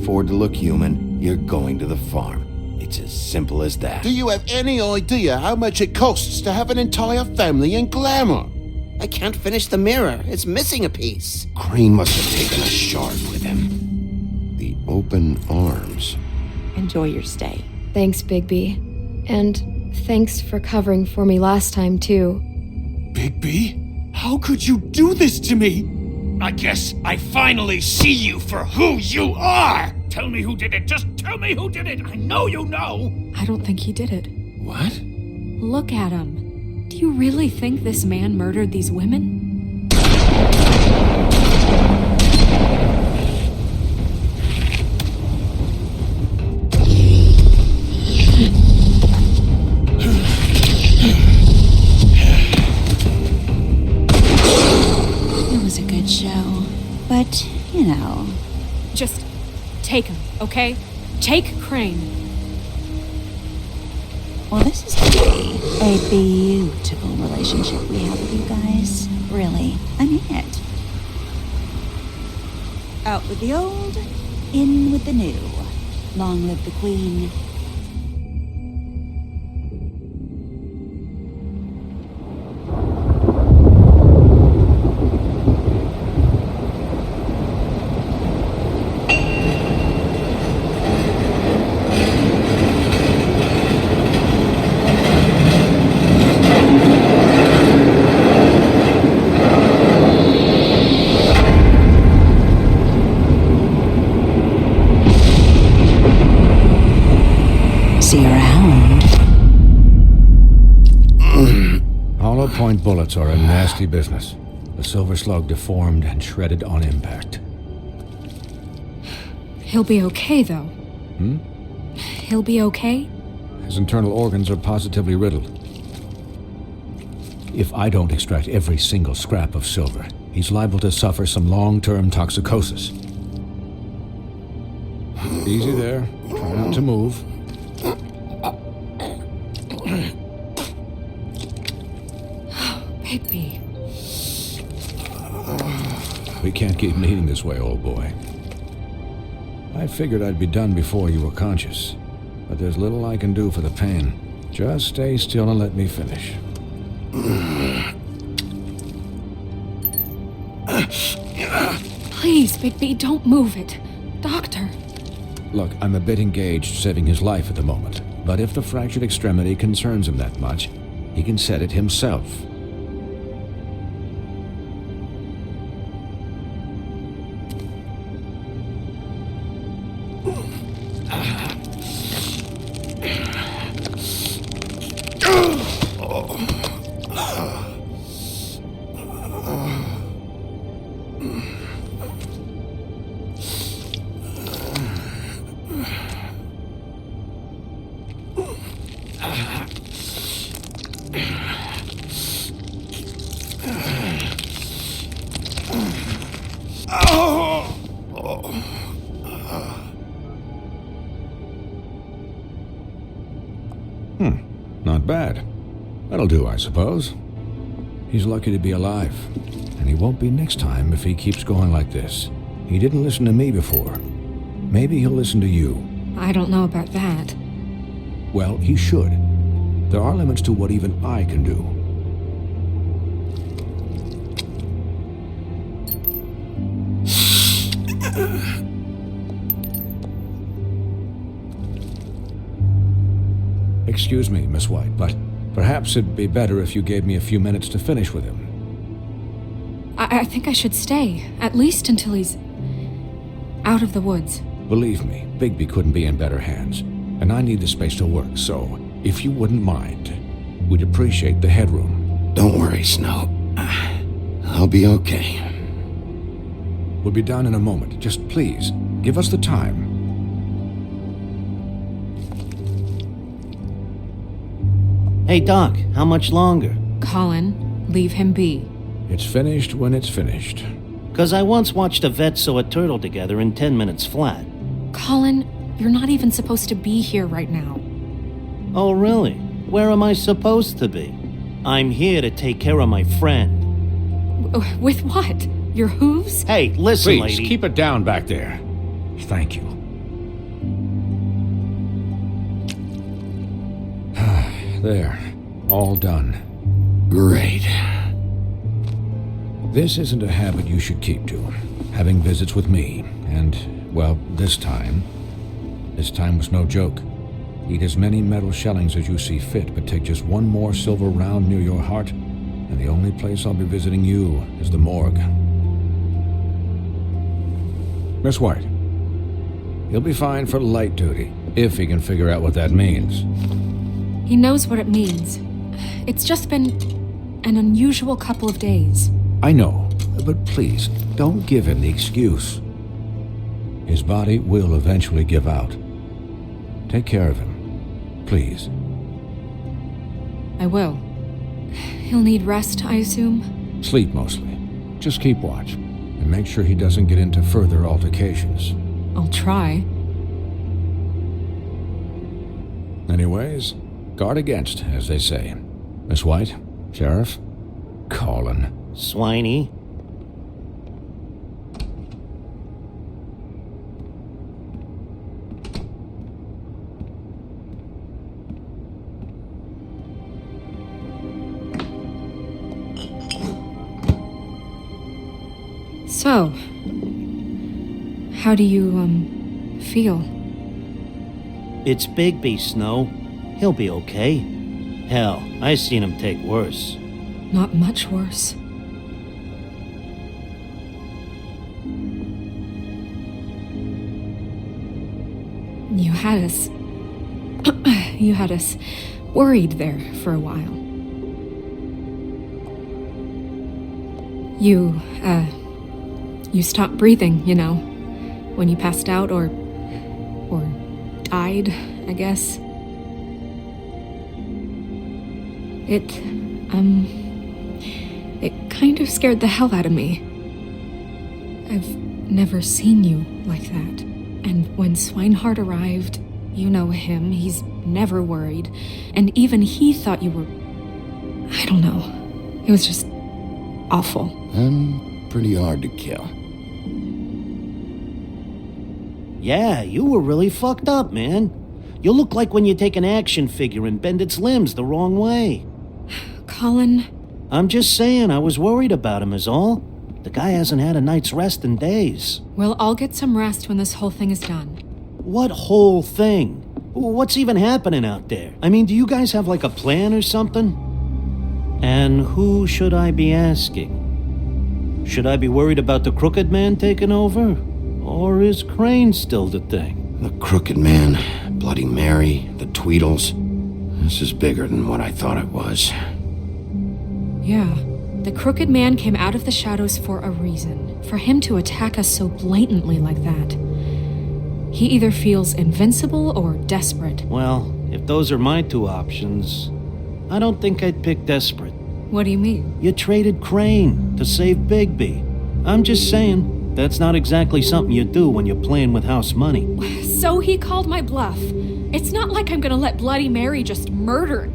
afford to look human, you're going to the farm. It's as simple as that. Do you have any idea how much it costs to have an entire family in glamour? I can't finish the mirror. It's missing a piece. Crane must have taken a shard with him. The open arms. Enjoy your stay. Thanks, Bigby. And thanks for covering for me last time, too. Bigby? How could you do this to me? I guess I finally see you for who you are! Tell me who did it! Just tell me who did it! I know you know! I don't think he did it. What? Look at him. Do you really think this man murdered these women? It was a good show, but, you know... Just take him, okay? Take Crane. Well, this is going to be a beautiful relationship we have with you guys. Really, I mean it. Out with the old, in with the new. Long live the Queen. See you around. Hollow point bullets are a nasty business. The silver slug deformed and shredded on impact. He'll be okay, though. He'll be okay? His internal organs are positively riddled. If I don't extract every single scrap of silver, he's liable to suffer some long-term toxicosis. Easy there. Try not to move. Bigby. We can't keep meeting this way, old boy. I figured I'd be done before you were conscious, but there's little I can do for the pain. Just stay still and let me finish. Please, Bigby, don't move it. Doctor. Look, I'm a bit engaged saving his life at the moment, but if the fractured extremity concerns him that much, he can set it himself. Not bad. That'll do, I suppose. He's lucky to be alive, and he won't be next time if he keeps going like this. He didn't listen to me before. Maybe he'll listen to you. I don't know about that. Well, he should. There are limits to what even I can do. Excuse me, Miss White, but perhaps it'd be better if you gave me a few minutes to finish with him. I think I should stay, at least until he's out of the woods. Believe me, Bigby couldn't be in better hands, and I need the space to work, so if you wouldn't mind, we'd appreciate the headroom. Don't worry, Snow. I'll be okay. We'll be down in a moment. Just please, give us the time. Hey, Doc, how much longer? Colin, leave him be. It's finished when it's finished. 'Cause I once watched a vet sew a turtle together in 10 minutes flat. Colin, you're not even supposed to be here right now. Oh, really? Where am I supposed to be? I'm here to take care of my friend. With what? Your hooves? Hey, listen, Please, lady. keep it down back there. Thank you. there. All done. Great. This isn't a habit you should keep to. Having visits with me, and, well, this time was no joke. Eat as many metal shellings as you see fit, but take just one more silver round near your heart, and the only place I'll be visiting you is the morgue. Miss White, he'll be fine for light duty, if he can figure out what that means. He knows what it means. It's just been an unusual couple of days. I know, but please, don't give him the excuse. His body will eventually give out. Take care of him, please. I will. He'll need rest, I assume? Sleep mostly. Just keep watch, and make sure he doesn't get into further altercations. I'll try. Anyways, guard against, as they say. Miss White, Sheriff, Colin. Swiney. So, how do you, feel? It's Bigby, Snow. He'll be okay. Hell, I seen him take worse. Not much worse. You had us... you had us worried there for a while. You stopped breathing, you know, when you passed out or died, I guess. It kind of scared the hell out of me. I've never seen you like that. And when Swinehart arrived, you know him, he's never worried. And even he thought you were... I don't know. It was just awful. And pretty hard to kill. Yeah, you were really fucked up, man. You look like when you take an action figure and bend its limbs the wrong way. Colin... I'm just saying, I was worried about him is all. The guy hasn't had a night's rest in days. Well, I'll get some rest when this whole thing is done. What whole thing? What's even happening out there? I mean, do you guys have like a plan or something? And who should I be asking? Should I be worried about the Crooked Man taking over? Or is Crane still the thing? The Crooked Man, Bloody Mary, the Tweedles. This is bigger than what I thought it was. Yeah. The Crooked Man came out of the shadows for a reason. For him to attack us so blatantly like that. He either feels invincible or desperate. Well, if those are my two options, I don't think I'd pick desperate. What do you mean? You traded Crane to save Bigby. I'm just saying, that's not exactly something you do when you're playing with house money. So he called my bluff. It's not like I'm gonna let Bloody Mary just murder...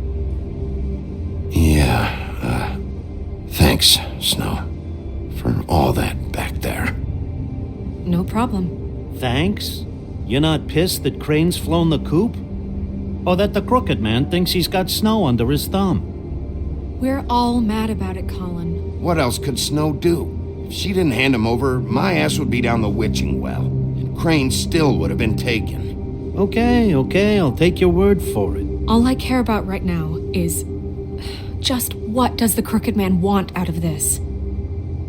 Yeah, thanks, Snow, for all that back there. No problem. Thanks? You're not pissed that Crane's flown the coop? Or that the Crooked Man thinks he's got Snow under his thumb? We're all mad about it, Colin. What else could Snow do? If she didn't hand him over, my ass would be down the witching well, and Crane still would have been taken. Okay, I'll take your word for it. All I care about right now is... just what does the Crooked Man want out of this?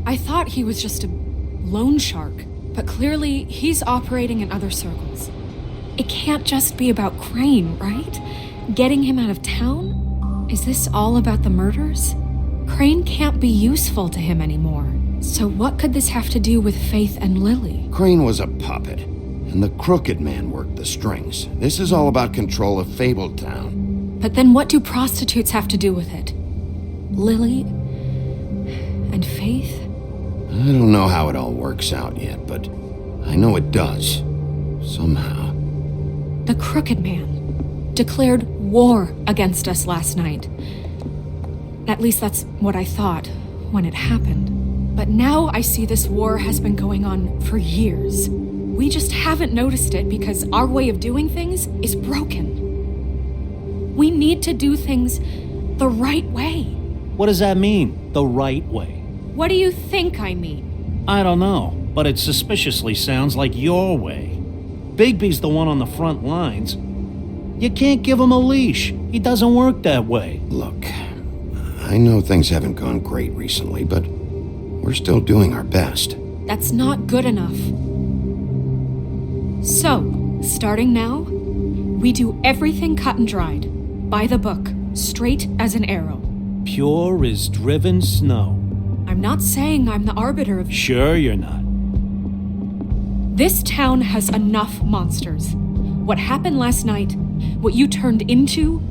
I thought he was just a loan shark, but clearly he's operating in other circles. It can't just be about Crane, right? Getting him out of town? Is this all about the murders? Crane can't be useful to him anymore. So what could this have to do with Faith and Lily? Crane was a puppet, and the Crooked Man worked the strings. This is all about control of Fabletown. But then what do prostitutes have to do with it? Lily and Faith? I don't know how it all works out yet, but I know it does. Somehow. The Crooked Man declared war against us last night. At least that's what I thought when it happened. But now I see this war has been going on for years. We just haven't noticed it because our way of doing things is broken. We need to do things the right way. What does that mean, the right way? What do you think I mean? I don't know, but it suspiciously sounds like your way. Bigby's the one on the front lines. You can't give him a leash. He doesn't work that way. Look, I know things haven't gone great recently, but we're still doing our best. That's not good enough. So, starting now, we do everything cut and dried, by the book, straight as an arrow. Pure as driven snow. I'm not saying I'm the arbiter of... Sure you're not. This town has enough monsters. What happened last night, what you turned into,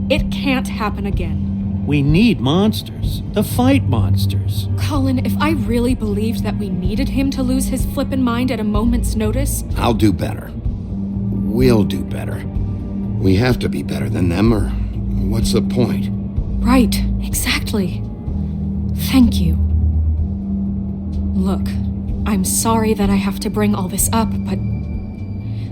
it can't happen again. We need monsters. To fight monsters. Colin, if I really believed that we needed him to lose his flippin' mind at a moment's notice... I'll do better. We'll do better. We have to be better than them, or what's the point? Right, exactly. Thank you. Look, I'm sorry that I have to bring all this up, but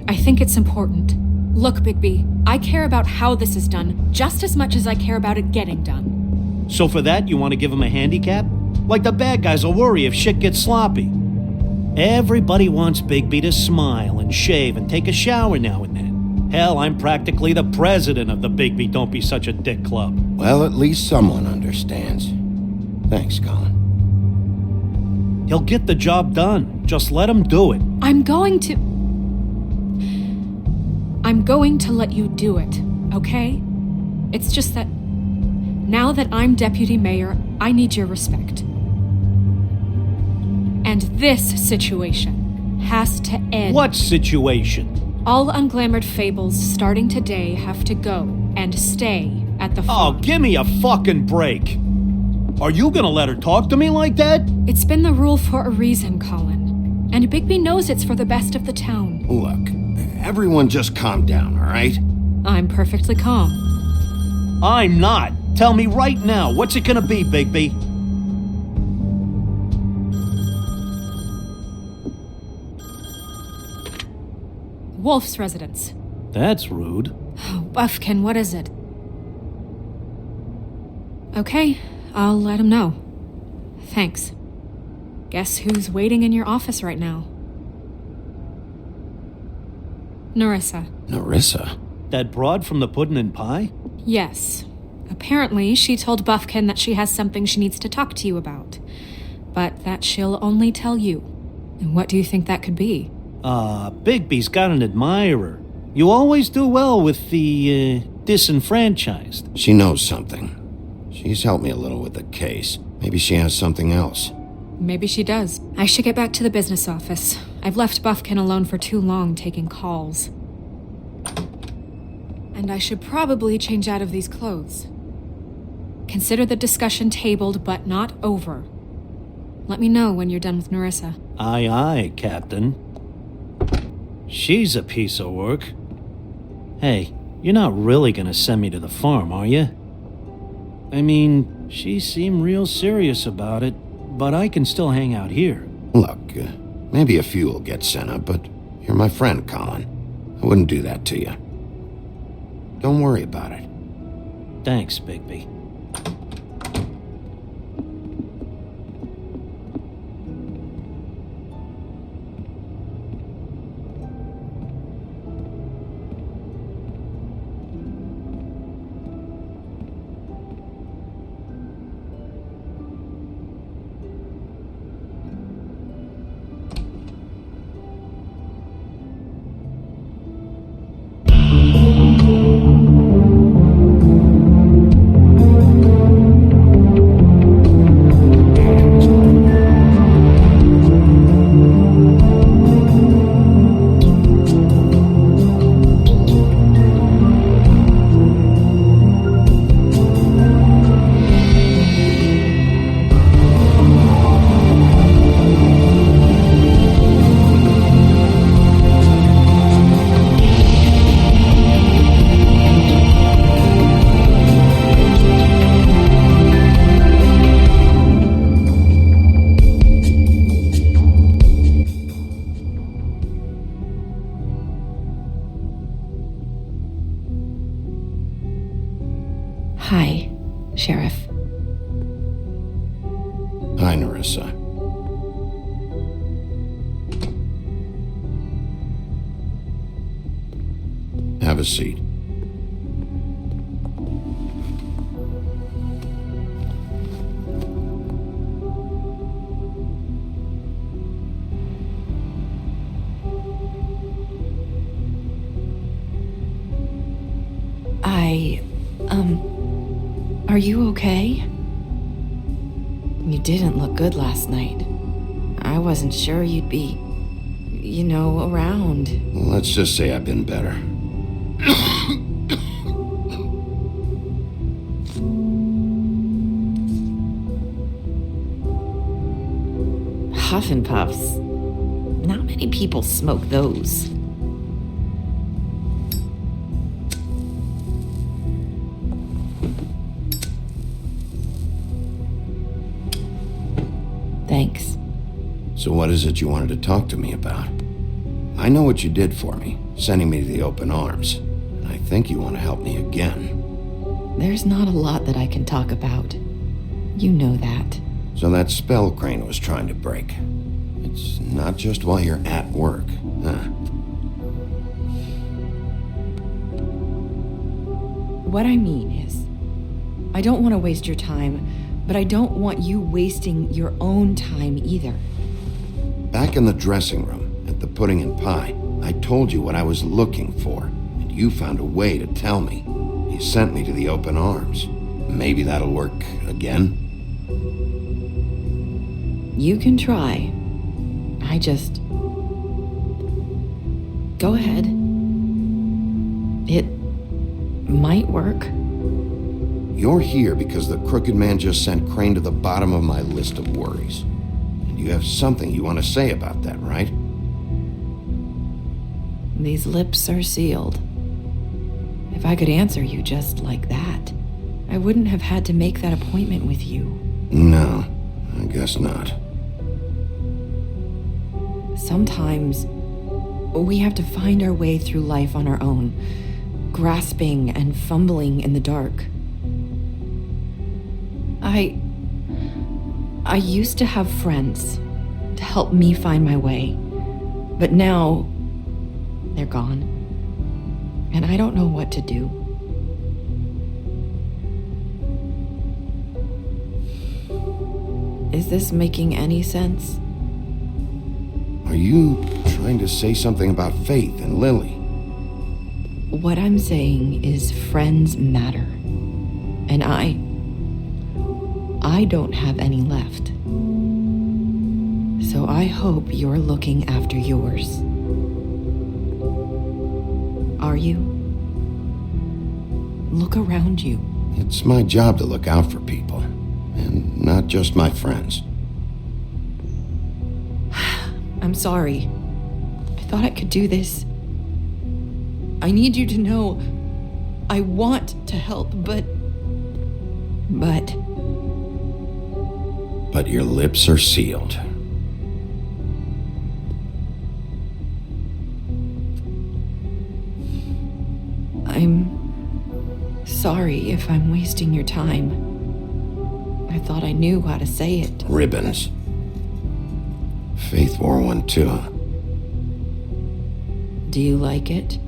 I think it's important. Look, Bigby, I care about how this is done just as much as I care about it getting done. So for that, you want to give him a handicap? Like the bad guys will worry if shit gets sloppy. Everybody wants Bigby to smile and shave and take a shower now and then. Hell, I'm practically the president of the Bigby Don't Be Such a Dick Club. Well, at least someone understands. Thanks, Colin. He'll get the job done. Just let him do it. I'm going to let you do it, okay? It's just that now that I'm deputy mayor, I need your respect. And this situation has to end. What situation? All unglamored fables starting today have to go and stay at the Oh, farm. give me a fucking break. Are you gonna let her talk to me like that? It's been the rule for a reason, Colin. And Bigby knows it's for the best of the town. Look, everyone just calm down, all right? I'm perfectly calm. I'm not. Tell me right now, what's it gonna be, Bigby? Wolf's residence. That's rude. Oh, Buffkin, what is it? Okay, I'll let him know. Thanks. Guess who's waiting in your office right now? Nerissa. Nerissa? That broad from the Puddin' and Pie? Yes. Apparently, she told Buffkin that she has something she needs to talk to you about. But that she'll only tell you. And what do you think that could be? Bigby's got an admirer. You always do well with the, disenfranchised. She knows something. She's helped me a little with the case. Maybe she has something else. Maybe she does. I should get back to the business office. I've left Buffkin alone for too long taking calls. And I should probably change out of these clothes. Consider the discussion tabled but not over. Let me know when you're done with Nerissa. Aye, aye, Captain. She's a piece of work. Hey, you're not really gonna send me to the farm, are you? I mean, she seemed real serious about it, but I can still hang out here. Look, maybe a few will get sent up, but you're my friend, Colin. I wouldn't do that to you. Don't worry about it. Thanks, Bigby. Hi, Sheriff. Hi, Nerissa. Have a seat. Are you okay? You didn't look good last night. I wasn't sure you'd be, around. Let's just say I've been better. Huff and puffs. Not many people smoke those. Thanks. So what is it you wanted to talk to me about? I know what you did for me, sending me to the open arms. And I think you want to help me again. There's not a lot that I can talk about. You know that. So that spell Crane was trying to break. It's not just while you're at work, huh? What I mean is, I don't want to waste your time, but I don't want you wasting your own time either. Back in the dressing room, at the pudding and pie, I told you what I was looking for, and you found a way to tell me. You sent me to the open arms. Maybe that'll work again? You can try. I just... Go ahead. It might work. You're here because the Crooked Man just sent Crane to the bottom of my list of worries. And you have something you want to say about that, right? These lips are sealed. If I could answer you just like that, I wouldn't have had to make that appointment with you. No, I guess not. Sometimes we have to find our way through life on our own, grasping and fumbling in the dark. I used to have friends to help me find my way, but now they're gone, and I don't know what to do. Is this making any sense? Are you trying to say something about Faith and Lily? What I'm saying is friends matter, and I don't have any left. So I hope you're looking after yours. Are you? Look around you. It's my job to look out for people, and not just my friends. I'm sorry. I thought I could do this. I need you to know I want to help, but your lips are sealed. I'm sorry if I'm wasting your time. I thought I knew how to say it. Ribbons. Faith wore one too. Do you like it?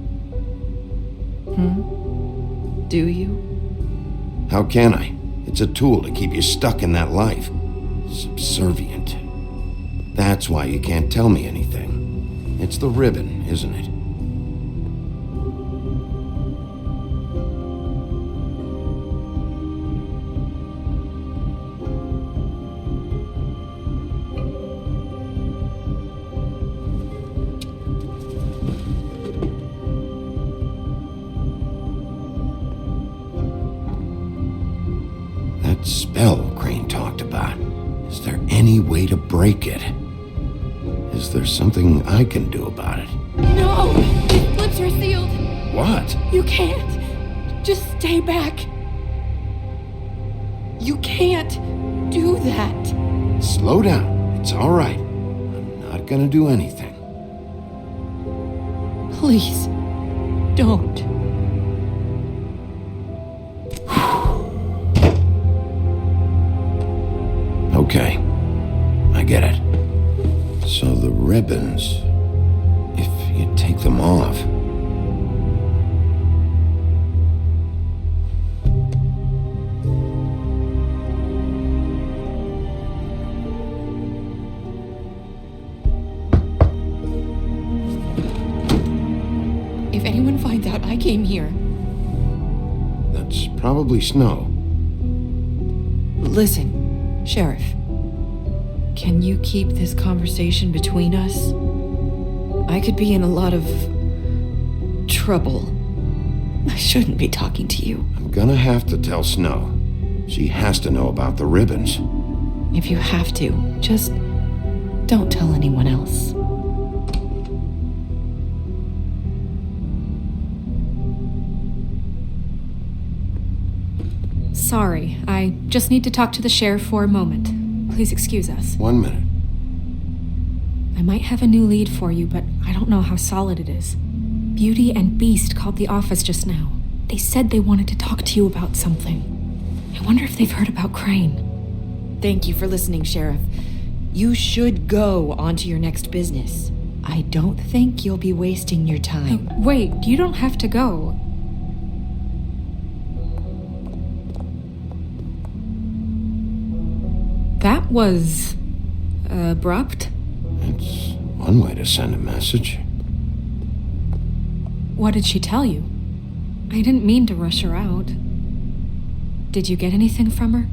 Do you? How can I? It's a tool to keep you stuck in that life. Subservient. That's why you can't tell me anything. It's the ribbon, isn't it? That spell Crane talked about. Is there any way to break it? Is there something I can do about it? No! His lips are sealed. What? You can't. Just stay back. You can't do that. Slow down. It's all right. I'm not gonna do anything. Please, don't. Okay, I get it. So the ribbons, if you take them off... If anyone finds out I came here... That's probably Snow. Listen, Sheriff. Can you keep this conversation between us? I could be in a lot of... trouble. I shouldn't be talking to you. I'm gonna have to tell Snow. She has to know about the ribbons. If you have to, just don't tell anyone else. Sorry, I just need to talk to the sheriff for a moment. Please excuse us. 1 minute. I might have a new lead for you, but I don't know how solid it is. Beauty and Beast called the office just now. They said they wanted to talk to you about something. I wonder if they've heard about Crane. Thank you for listening, Sheriff. You should go on to your next business. I don't think you'll be wasting your time. Wait, you don't have to go. That was... abrupt. It's one way to send a message. What did she tell you? I didn't mean to rush her out. Did you get anything from her?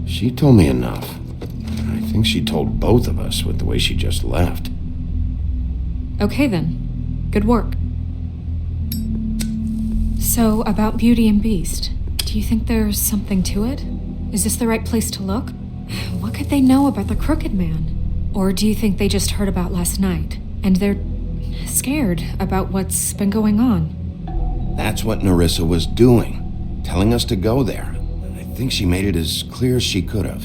She told me enough. I think she told both of us with the way she just left. Okay then. Good work. So, about Beauty and Beast, do you think there's something to it? Is this the right place to look? What could they know about the Crooked Man? Or do you think they just heard about last night, and they're scared about what's been going on? That's what Nerissa was doing, telling us to go there. I think she made it as clear as she could have.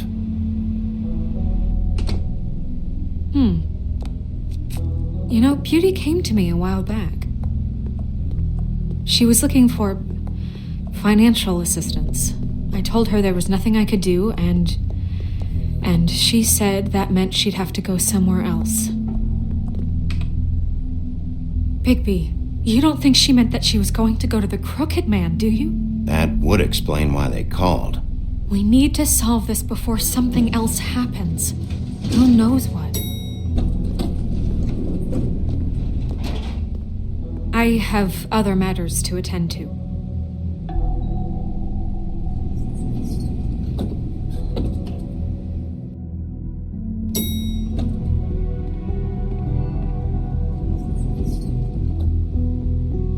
You know, Beauty came to me a while back. She was looking for financial assistance. I told her there was nothing I could do, and she said that meant she'd have to go somewhere else. Bigby, you don't think she meant that she was going to go to the Crooked Man, do you? That would explain why they called. We need to solve this before something else happens. Who knows what? I have other matters to attend to.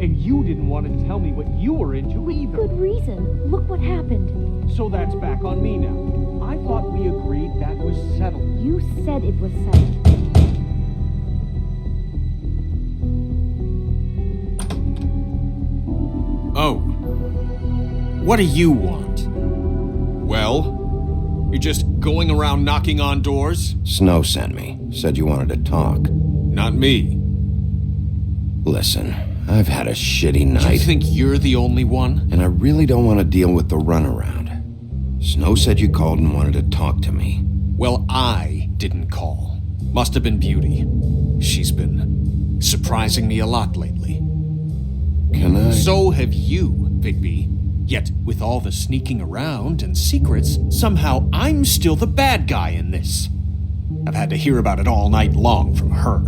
And you didn't want to tell me what you were into either. Good reason. Look what happened. So that's back on me now. I thought we agreed that was settled. You said it was settled. Oh. What do you want? Well, you're just going around knocking on doors? Snow sent me. Said you wanted to talk. Not me. Listen, I've had a shitty night. Do you think you're the only one? And I really don't want to deal with the runaround. Snow said you called and wanted to talk to me. Well, I didn't call. Must have been Beauty. She's been surprising me a lot lately. Can I? So have you, Bigby. Yet, with all the sneaking around and secrets, somehow I'm still the bad guy in this. I've had to hear about it all night long from her.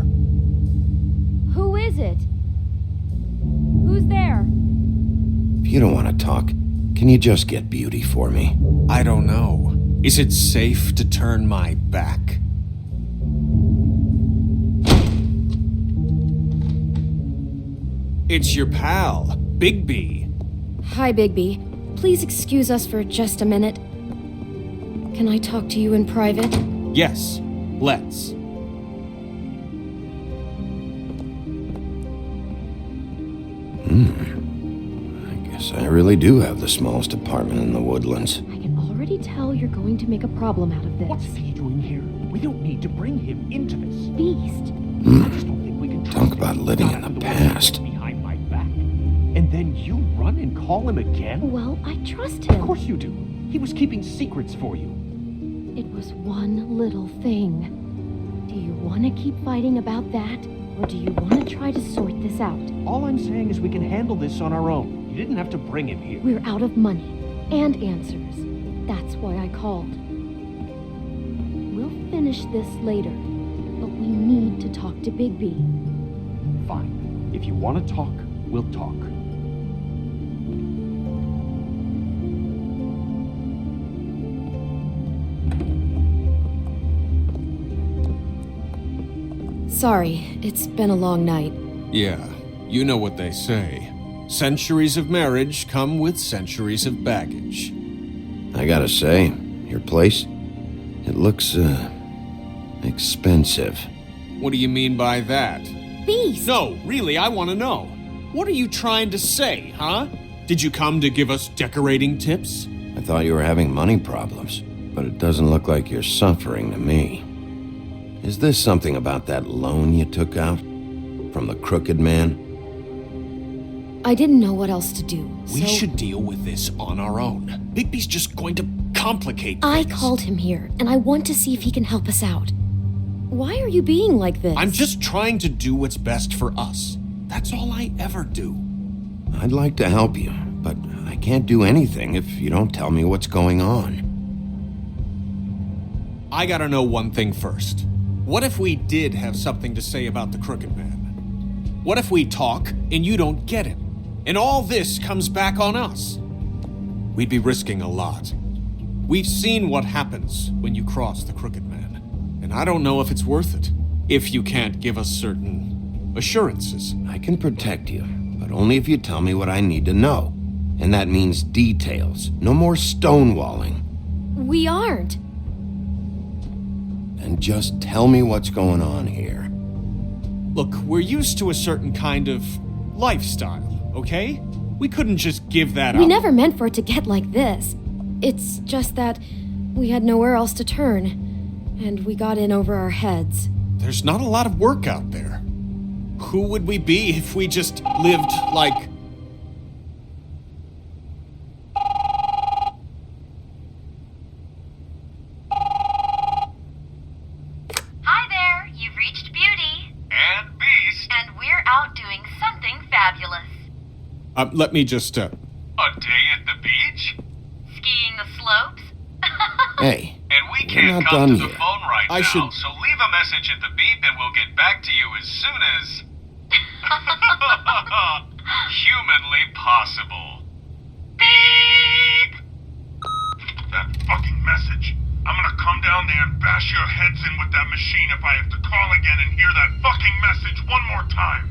Who is it? Who's there? If you don't want to talk, can you just get Beauty for me? I don't know. Is it safe to turn my back? It's your pal, Bigby. Hi, Bigby. Please excuse us for just a minute. Can I talk to you in private? Yes, let's. I guess I really do have the smallest apartment in the Woodlands. I can already tell you're going to make a problem out of this. What's he doing here? We don't need to bring him into this. Beast. I just don't think we can trust Talk him. about living in Not the way past. Behind my back. And then you run and call him again? Well, I trust Of him. course you do. He was keeping secrets for you. It was one little thing. Do you want to keep fighting about that? Or do you want to try to sort this out? All I'm saying is we can handle this on our own. You didn't have to bring him here. We're out of money and answers. That's why I called. We'll finish this later, but we need to talk to Bigby. Fine. If you want to talk, we'll talk. Sorry, it's been a long night. Yeah, you know what they say. Centuries of marriage come with centuries of baggage. I gotta say, your place, it looks, expensive. What do you mean by that? Beast! No, really, I want to know. What are you trying to say, huh? Did you come to give us decorating tips? I thought you were having money problems, but it doesn't look like you're suffering to me. Is this something about that loan you took out? From the crooked man? I didn't know what else to do, We so should deal with this on our own. Bigby's just going to complicate I things. called him here, and I want to see if he can help us out. Why are you being like this? I'm just trying to do what's best for us. That's all I ever do. I'd like to help you, but I can't do anything if you don't tell me what's going on. I gotta know one thing first. What if we did have something to say about the Crooked Man? What if we talk and you don't get it? And all this comes back on us? We'd be risking a lot. We've seen what happens when you cross the Crooked Man. And I don't know if it's worth it. If you can't give us certain assurances. I can protect you, but only if you tell me what I need to know. And that means details. No more stonewalling. We aren't. And just tell me what's going on here. Look, we're used to a certain kind of lifestyle, okay? We couldn't just give that up. We never meant for it to get like this. It's just that we had nowhere else to turn, and we got in over our heads. There's not a lot of work out there. Who would we be if we just lived like... Hi there, you've reached Beauty. And Beast. And we're out doing something fabulous. let me just, A day at the beach? Skiing the slopes? Hey, And we we're can't not come done to the yet. phone right I now, should- so leave a message at the beep and we'll get back to you as soon as... humanly possible. Beep! That fucking message. I'm gonna come down there and bash your heads in with that machine if I have to call again and hear that fucking message one more time.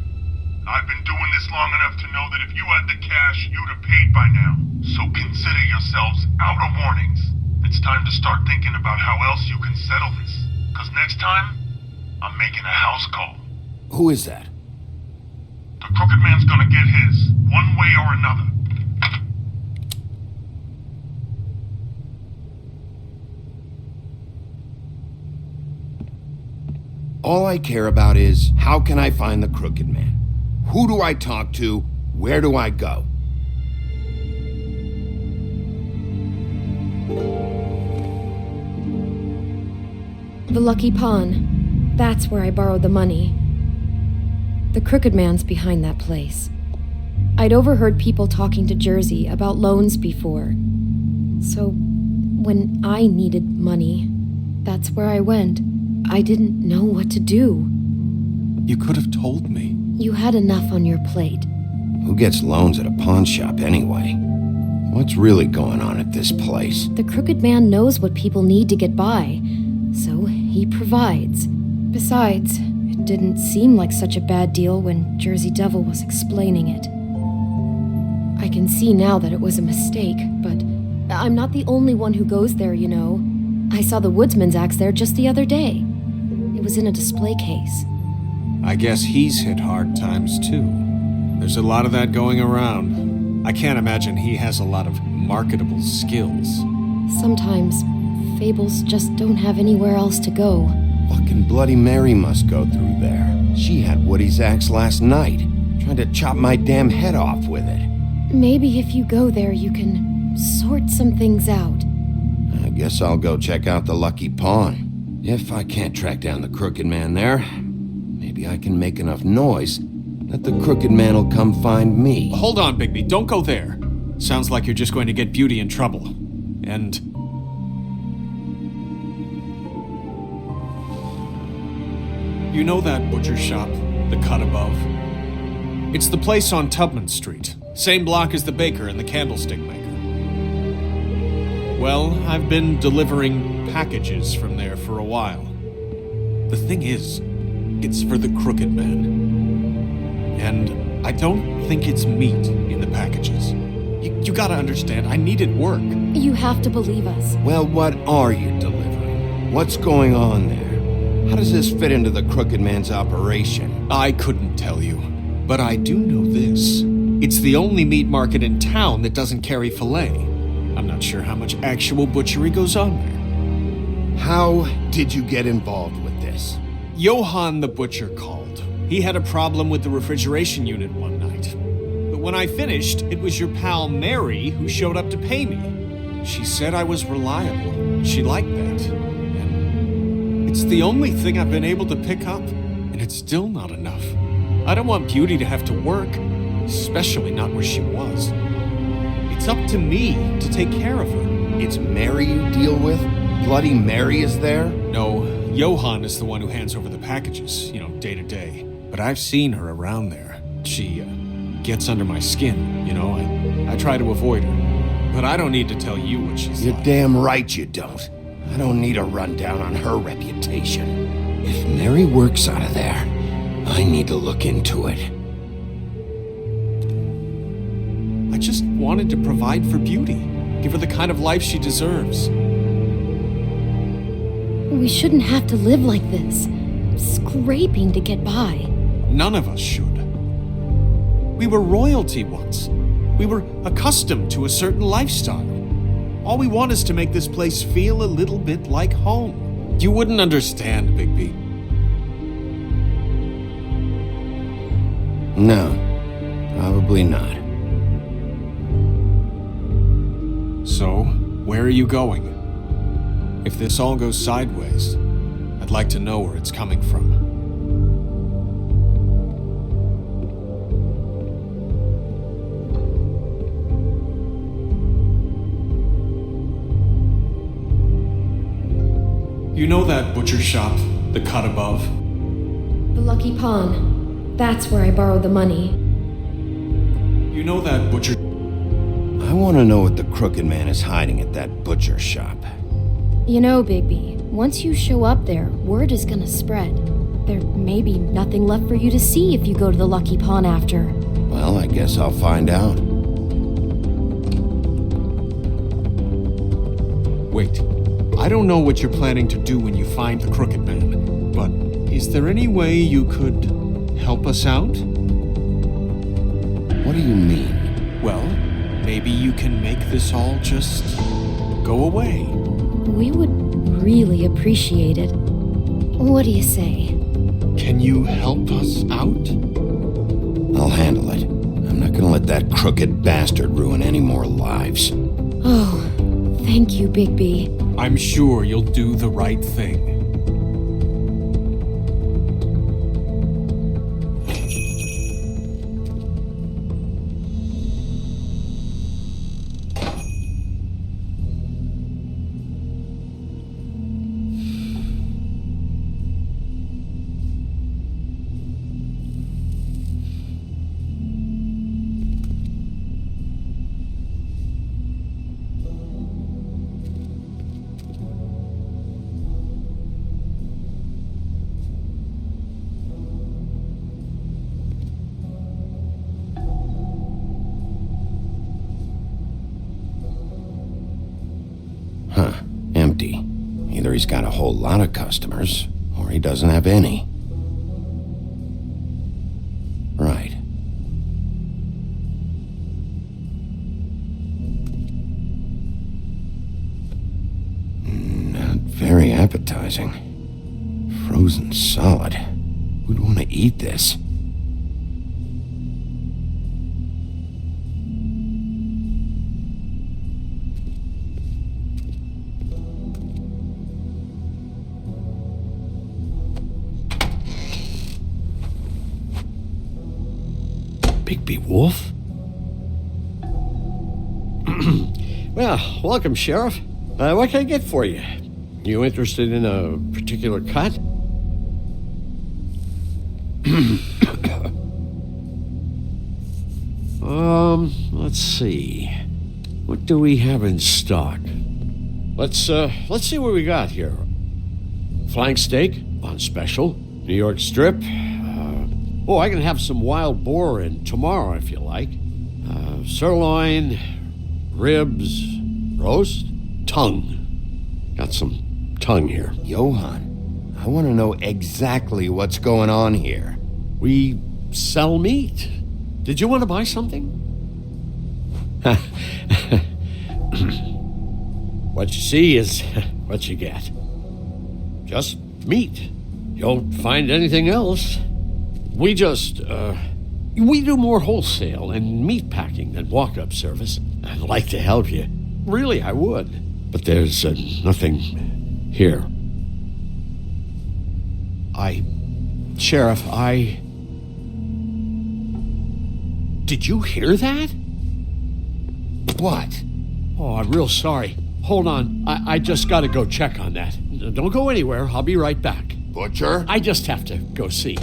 I've been doing this long enough to know that if you had the cash, you'd have paid by now. So consider yourselves out of warnings. It's time to start thinking about how else you can settle this. Cause next time, I'm making a house call. Who is that? The Crooked Man's gonna get his, one way or another. All I care about is, how can I find the Crooked Man? Who do I talk to? Where do I go? The Lucky Pawn. That's where I borrowed the money. The Crooked Man's behind that place. I'd overheard people talking to Jersey about loans before. So, when I needed money, that's where I went. I didn't know what to do. You could have told me. You had enough on your plate. Who gets loans at a pawn shop anyway? What's really going on at this place? The Crooked Man knows what people need to get by, so he provides. Besides, it didn't seem like such a bad deal when Jersey Devil was explaining it. I can see now that it was a mistake, but I'm not the only one who goes there, you know. I saw the woodsman's axe there just the other day. It was in a display case. I guess he's hit hard times too. There's a lot of that going around. I can't imagine he has a lot of marketable skills. Sometimes, Fables just don't have anywhere else to go. Fucking Bloody Mary must go through there. She had Woody's axe last night. Tried to chop my damn head off with it. Maybe if you go there, you can sort some things out. I guess I'll go check out the Lucky Pawn. If I can't track down the Crooked Man there, maybe I can make enough noise that the Crooked Man will come find me. Hold on, Bigby. Don't go there. Sounds like you're just going to get Beauty in trouble. And... you know that butcher shop, the cut above? It's the place on Tubman Street. Same block as the baker and the candlestick maker. Well, I've been delivering packages from there for a while. The thing is, it's for the Crooked Man. And I don't think it's meat in the packages. You gotta understand, I needed work. You have to believe us. Well, what are you delivering? What's going on there? How does this fit into the Crooked Man's operation? I couldn't tell you, but I do know this. It's the only meat market in town that doesn't carry filet. I'm not sure how much actual butchery goes on there. How did you get involved with this? Johann the butcher called. He had a problem with the refrigeration unit one night. But when I finished, it was your pal Mary who showed up to pay me. She said I was reliable. She liked that. And it's the only thing I've been able to pick up, and it's still not enough. I don't want Beauty to have to work, especially not where she was. It's up to me to take care of her. It's Mary you deal with? Bloody Mary is there? No, Johann is the one who hands over the packages, day to day. But I've seen her around there. She gets under my skin, I try to avoid her. But I don't need to tell you what she's You're like. damn right you don't. I don't need a rundown on her reputation. If Mary works out of there, I need to look into it. I just wanted to provide for Beauty. Give her the kind of life she deserves. We shouldn't have to live like this, scraping to get by. None of us should. We were royalty once. We were accustomed to a certain lifestyle. All we want is to make this place feel a little bit like home. You wouldn't understand, Bigby. No, probably not. So, where are you going? If this all goes sideways, I'd like to know where it's coming from. You know that butcher shop, the cut above? The Lucky Pawn. That's where I borrowed the money. You know that butcher... I want to know what the Crooked Man is hiding at that butcher shop. You know, Bigby, once you show up there, word is gonna spread. There may be nothing left for you to see if you go to the Lucky Pawn after. Well, I guess I'll find out. Wait, I don't know what you're planning to do when you find the Crooked Man, but is there any way you could help us out? What do you mean? Well, maybe you can make this all just go away. We would really appreciate it. What do you say? Can you help us out? I'll handle it. I'm not gonna let that crooked bastard ruin any more lives. Oh, thank you, Bigby. I'm sure you'll do the right thing. Huh. Empty. Either he's got a whole lot of customers, or he doesn't have any. Right. Not very appetizing. Frozen solid. Who'd want to eat this? Bigby Wolf? Well, welcome, Sheriff. What can I get for you? You interested in a particular cut? Let's see. What do we have in stock? Let's see what we got here. Flank steak on special. New York strip. I can have some wild boar in tomorrow if you like. Sirloin, ribs, roast, tongue. Got some tongue here. Johann, I want to know exactly what's going on here. We sell meat. Did you want to buy something? What you see is what you get. Just meat. You don't find anything else. We do more wholesale and meat packing than walk-up service. I'd like to help you. Really, I would. But there's nothing here. Sheriff, Did you hear that? What? Oh, I'm real sorry. Hold on. I just gotta go check on that. Don't go anywhere. I'll be right back. Butcher? I just have to go see.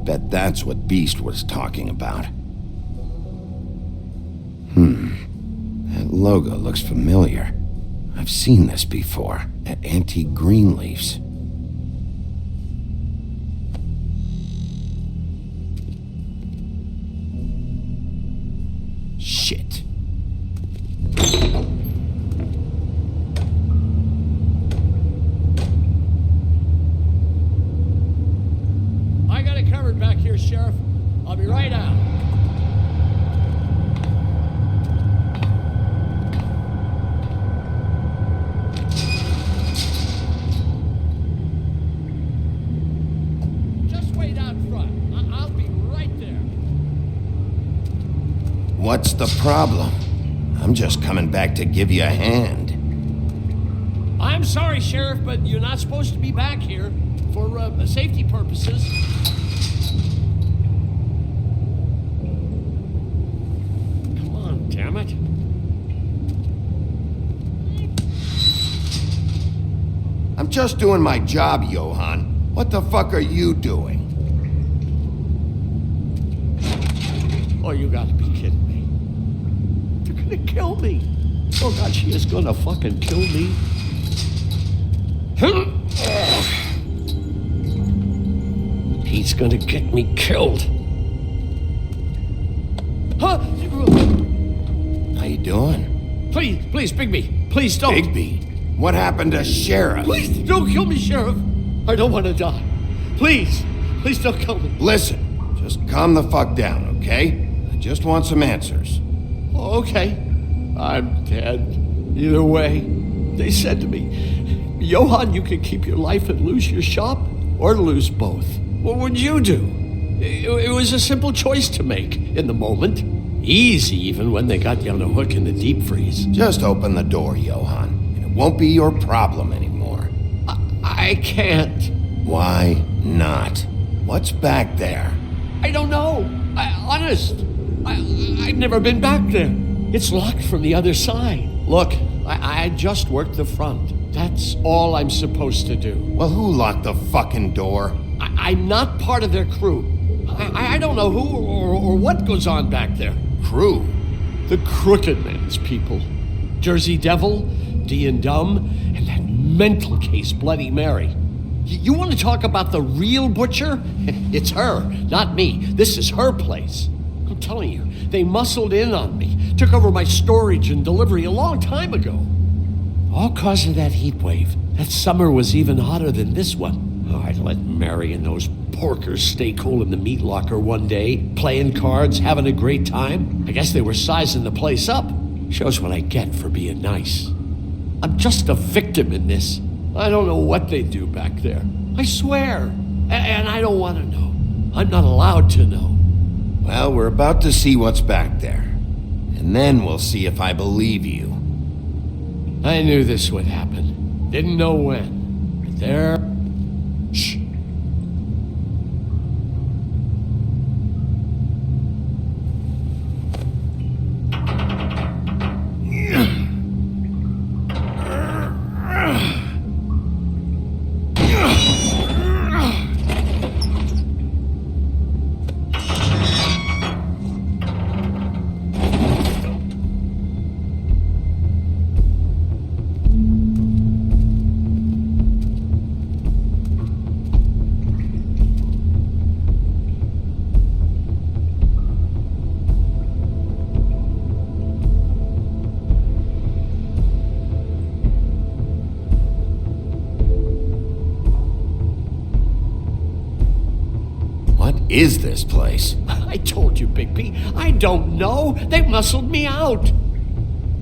Bet that's what Beast was talking about. That logo looks familiar. I've seen this before at Antique Greenleaf's. Shit. I got it covered back here, Sheriff. I'll be right out. Just wait out front. I'll be right there. What's the problem? I'm just coming back to give you a hand. I'm sorry, Sheriff, but you're not supposed to be back here for safety purposes. Come on, damn it. I'm just doing my job, Johann. What the fuck are you doing? Oh, you gotta be kidding me. They're gonna kill me. Oh, God, she is gonna fucking kill me. He's gonna get me killed. Huh? How you doing? Please, Bigby. Please don't. Bigby? What happened to Sheriff? Please don't kill me, Sheriff. I don't want to die. Please don't kill me. Listen, just calm the fuck down, okay? I just want some answers. Okay. I'm dead. Either way, they said to me, Johann, you can keep your life and lose your shop, or lose both. What would you do? It was a simple choice to make in the moment. Easy, even when they got you on a hook in the deep freeze. Just open the door, Johann, and it won't be your problem anymore. I can't. Why not? What's back there? I don't know. I've never been back there. It's locked from the other side. Look, I just worked the front. That's all I'm supposed to do. Well, who locked the fucking door? I'm not part of their crew. I don't know who or what goes on back there. Crew? The Crooked Man's people. Jersey Devil, D and Dumb, and that mental case Bloody Mary. You want to talk about the real butcher? It's her, not me. This is her place. I'm telling you, they muscled in on me, took over my storage and delivery a long time ago. All cause of that heat wave. That summer was even hotter than this one. Oh, I'd let Mary and those porkers stay cool in the meat locker one day, playing cards, having a great time. I guess they were sizing the place up. Shows what I get for being nice. I'm just a victim in this. I don't know what they do back there. I swear. And I don't want to know. I'm not allowed to know. Well, we're about to see what's back there. And then we'll see if I believe you. I knew this would happen. Didn't know when. But there... Shh. What is this place? I told you, Bigby. I don't know. They muscled me out.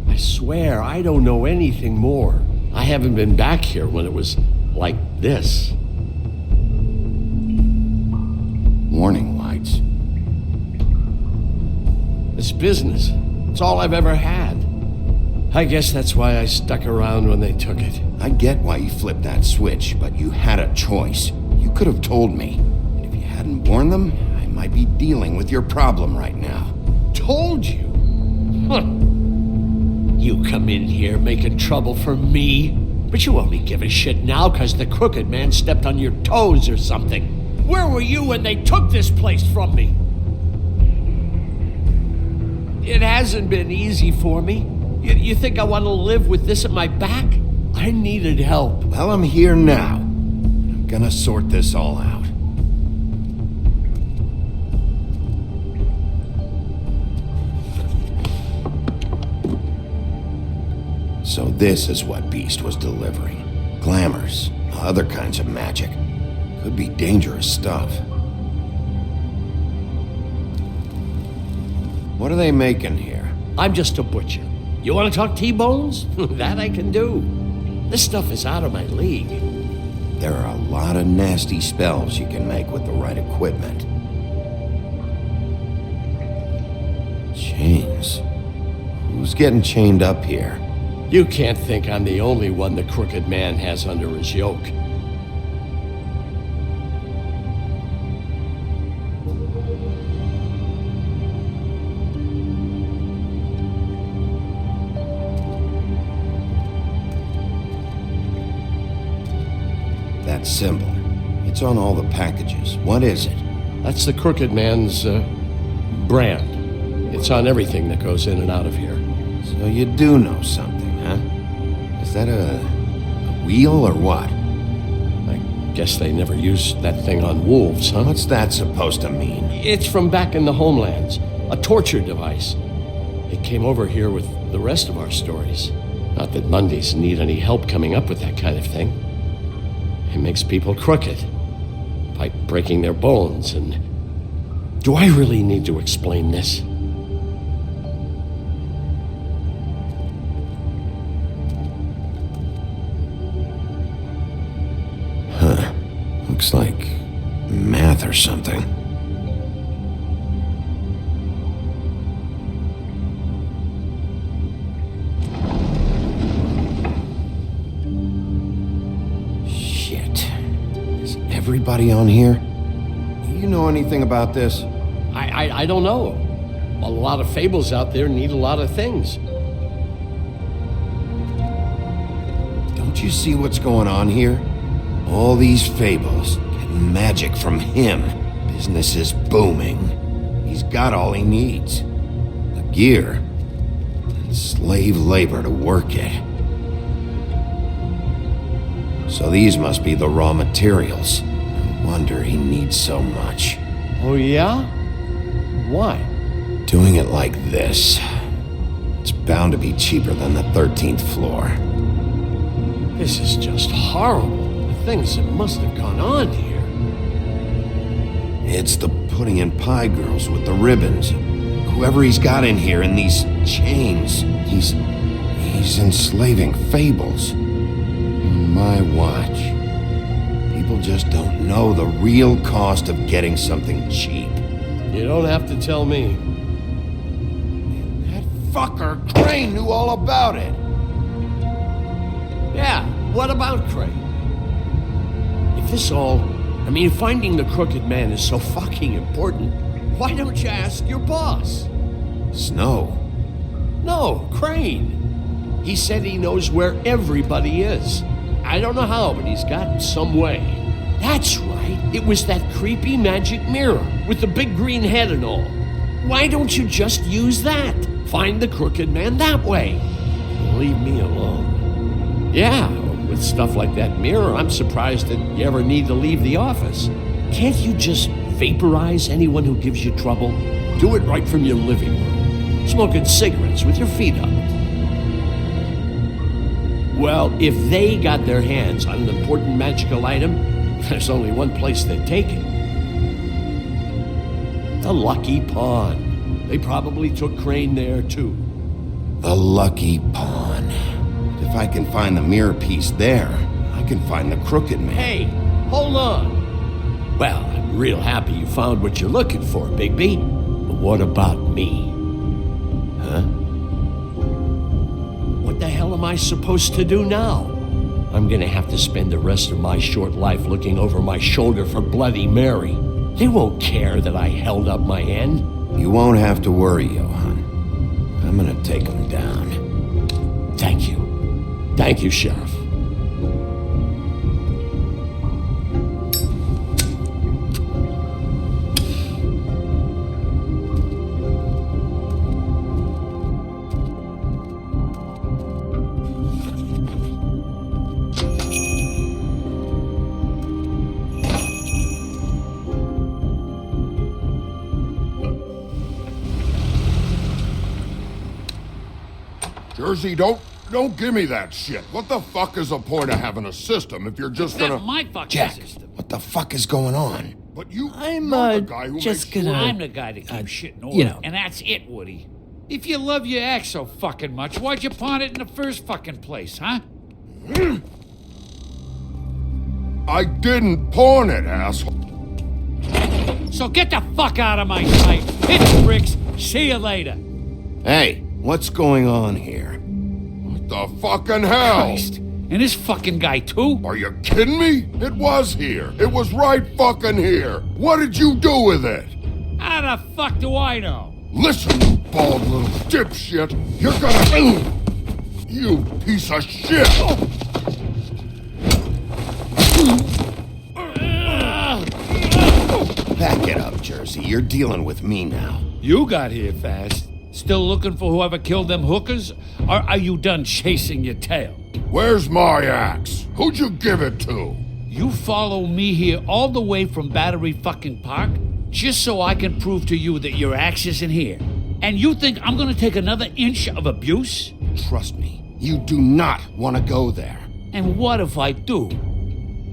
I swear, I don't know anything more. I haven't been back here when it was like this. Warning lights. It's business. It's all I've ever had. I guess that's why I stuck around when they took it. I get why you flipped that switch, but you had a choice. You could have told me. Hadn't warned them, I might be dealing with your problem right now. Told you? Huh. You come in here making trouble for me, but you only give a shit now because the crooked man stepped on your toes or something. Where were you when they took this place from me? It hasn't been easy for me. You think I want to live with this at my back? I needed help. Well, I'm here now. I'm gonna sort this all out. So this is what Beast was delivering. Glamours, other kinds of magic. Could be dangerous stuff. What are they making here? I'm just a butcher. You want to talk T-bones? That I can do. This stuff is out of my league. There are a lot of nasty spells you can make with the right equipment. Chains. Who's getting chained up here? You can't think I'm the only one the crooked man has under his yoke. That symbol. It's on all the packages. What is it? That's the crooked man's, brand. It's on everything that goes in and out of here. So you do know something, huh? Is that a wheel or what? I guess they never used that thing on wolves, huh? What's that supposed to mean? It's from back in the homelands. A torture device. It came over here with the rest of our stories. Not that Mondays need any help coming up with that kind of thing. It makes people crooked. By breaking their bones and... Do I really need to explain this? Looks like math or something. Shit. Is everybody on here? You know anything about this? I don't know. A lot of fables out there need a lot of things. Don't you see what's going on here? All these fables, getting magic from him. Business is booming. He's got all he needs. The gear, and slave labor to work it. So these must be the raw materials. No wonder he needs so much. Oh yeah? Why? Doing it like this. It's bound to be cheaper than the 13th floor. This is just horrible. Things that must have gone on here. It's the pudding and pie girls with the ribbons. Whoever he's got in here in these chains, he's enslaving Fables. On my watch. People just don't know the real cost of getting something cheap. You don't have to tell me. That fucker Crane knew all about it. What about Crane? If this all... finding the Crooked Man is so fucking important, why don't you ask your boss? Snow? No, Crane. He said he knows where everybody is. I don't know how, but he's got some way. That's right. It was that creepy magic mirror with the big green head and all. Why don't you just use that? Find the Crooked Man that way. Leave me alone. Yeah, with stuff like that mirror, I'm surprised that you ever need to leave the office. Can't you just vaporize anyone who gives you trouble? Do it right from your living room, smoking cigarettes with your feet up. Well, if they got their hands on an important magical item, there's only one place they'd take it. The Lucky Pawn. They probably took Crane there, too. The Lucky Pawn. If I can find the mirror piece there, I can find the Crooked Man. Hey, hold on. Well, I'm real happy you found what you're looking for, Bigby. But what about me? Huh? What the hell am I supposed to do now? I'm gonna have to spend the rest of my short life looking over my shoulder for Bloody Mary. They won't care that I held up my end. You won't have to worry, Johann. I'm gonna take him down. Thank you. Thank you, Sheriff. Jersey, don't give me that shit. What the fuck is the point of having a system if you're just gonna... That's my fucking Jack, system. what the fuck is going on? But you're the guy who just makes gonna... sure... I'm the guy that keeps shit in order. And that's it, Woody. If you love your ex so fucking much, why'd you pawn it in the first fucking place, huh? I didn't pawn it, asshole. So get the fuck out of my sight. Hit the bricks. See you later. Hey, what's going on here? What the fucking hell? Christ. And this fucking guy, too? Are you kidding me? It was here. It was right fucking here. What did you do with it? How the fuck do I know? Listen, you bald little dipshit. You're gonna... You piece of shit! Back it up, Jersey. You're dealing with me now. You got here fast. Still looking for whoever killed them hookers? Or are you done chasing your tail? Where's my axe? Who'd you give it to? You follow me here all the way from Battery fucking Park just so I can prove to you that your axe isn't here. And you think I'm gonna take another inch of abuse? Trust me, you do not want to go there. And what if I do?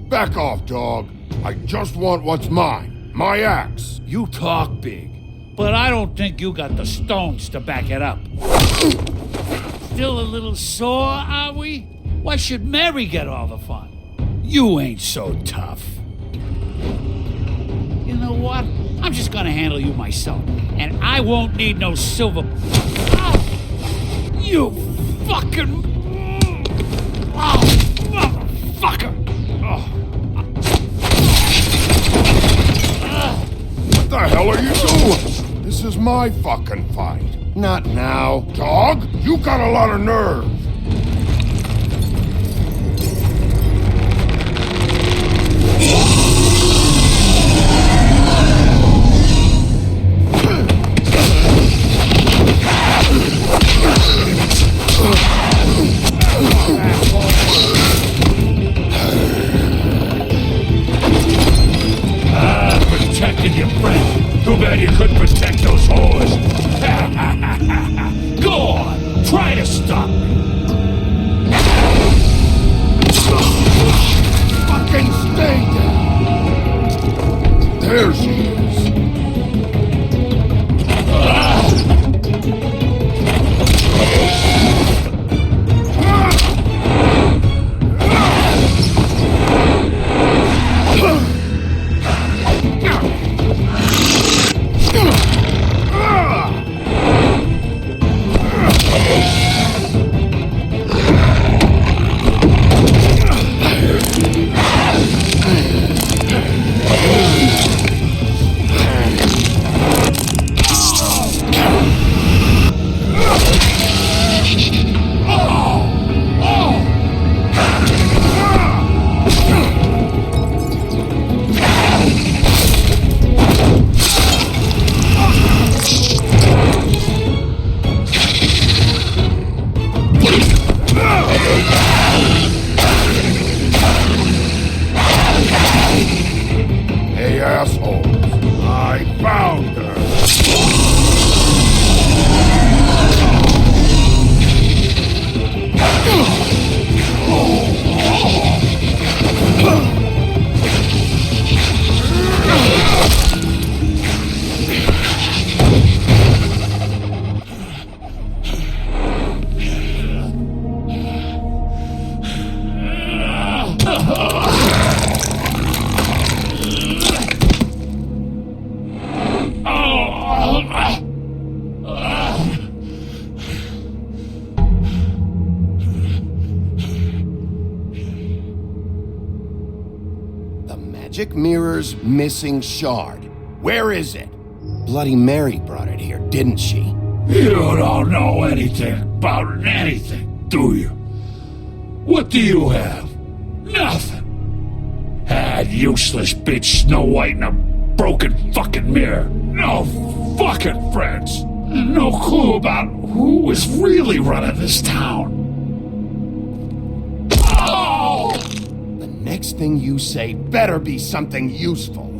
Back off, dog. I just want what's mine. My axe. You talk big. But I don't think you got the stones to back it up. Still a little sore, are we? Why should Mary get all the fun? You ain't so tough. You know what? I'm just gonna handle you myself. And I won't need no silver... Ah! You fucking... Oh, motherfucker! Oh. What the hell are you doing? This is my fucking fight. Not now. Dog, you got a lot of nerve. Protected your friend. Too bad you couldn't protect those whores. Go on, try to stop me. magic mirror's missing shard. Where is it? Bloody Mary brought it here, didn't she? You don't know anything about anything, do you? What do you have? Nothing. Had useless bitch Snow White and a broken fucking mirror. No fucking friends. And no clue about who is really running this town. Oh! The next thing you say better be something useful.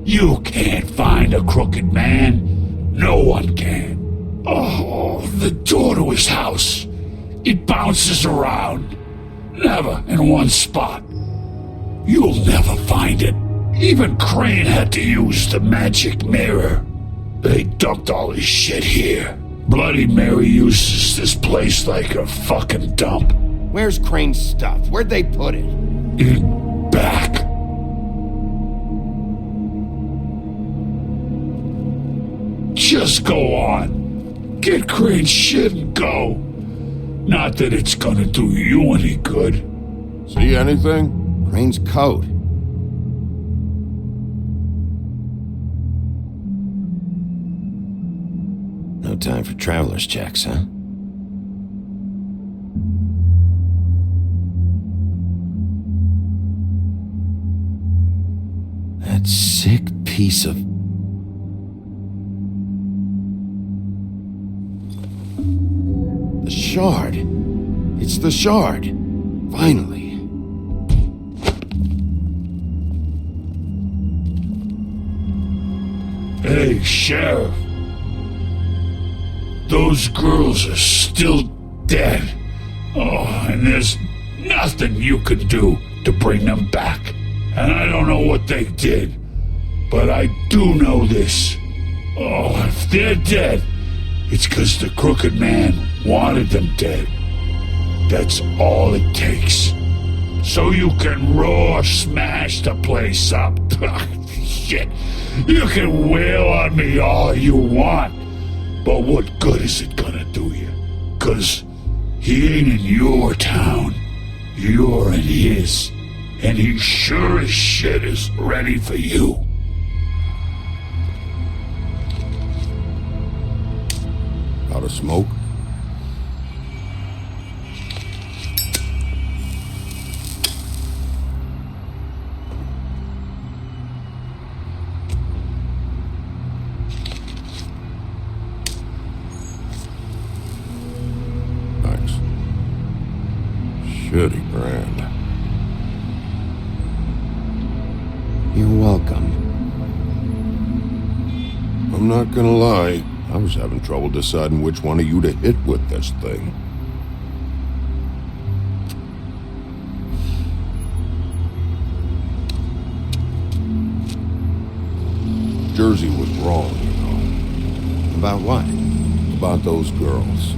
You can't find a crooked man. No one can. Oh, the door to his house. It bounces around. Never in one spot. You'll never find it. Even Crane had to use the magic mirror. They dumped all his shit here. Bloody Mary uses this place like a fucking dump. Where's Crane's stuff? Where'd they put it? In back. Just go on. Get Crane's shit and go. Not that it's gonna do you any good. See anything? Crane's coat. No time for traveler's checks, huh? That sick piece of... The shard. It's the shard. Finally. Hey, Sheriff. Those girls are still dead. Oh, and there's nothing you can do to bring them back. And I don't know what they did, but I do know this. Oh, if they're dead, it's 'cause the Crooked Man wanted them dead. That's all it takes. So you can roar smash the place up. Shit, you can wail on me all you want, but what good is it gonna do you? 'Cause he ain't in your town. You're in his. And he sure as shit is ready for you. Out of smoke? Thanks. Shitty brand. You're welcome. I'm not gonna lie, I was having trouble deciding which one of you to hit with this thing. Jersey was wrong, you know. About what? About those girls.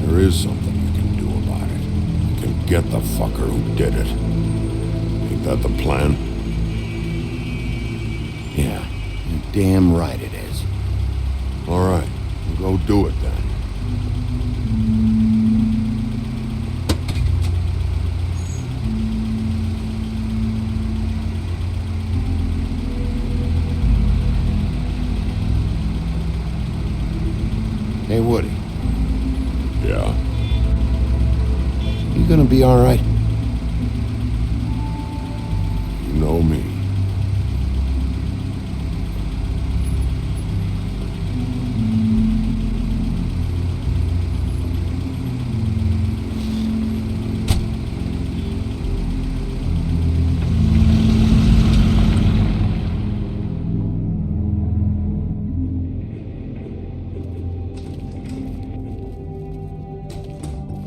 There is something you can do about it. You can get the fucker who did it. Ain't that the plan? Yeah, you're damn right it is. All right, we'll go do it then. Hey, Woody. Yeah? You gonna be all right? You know me.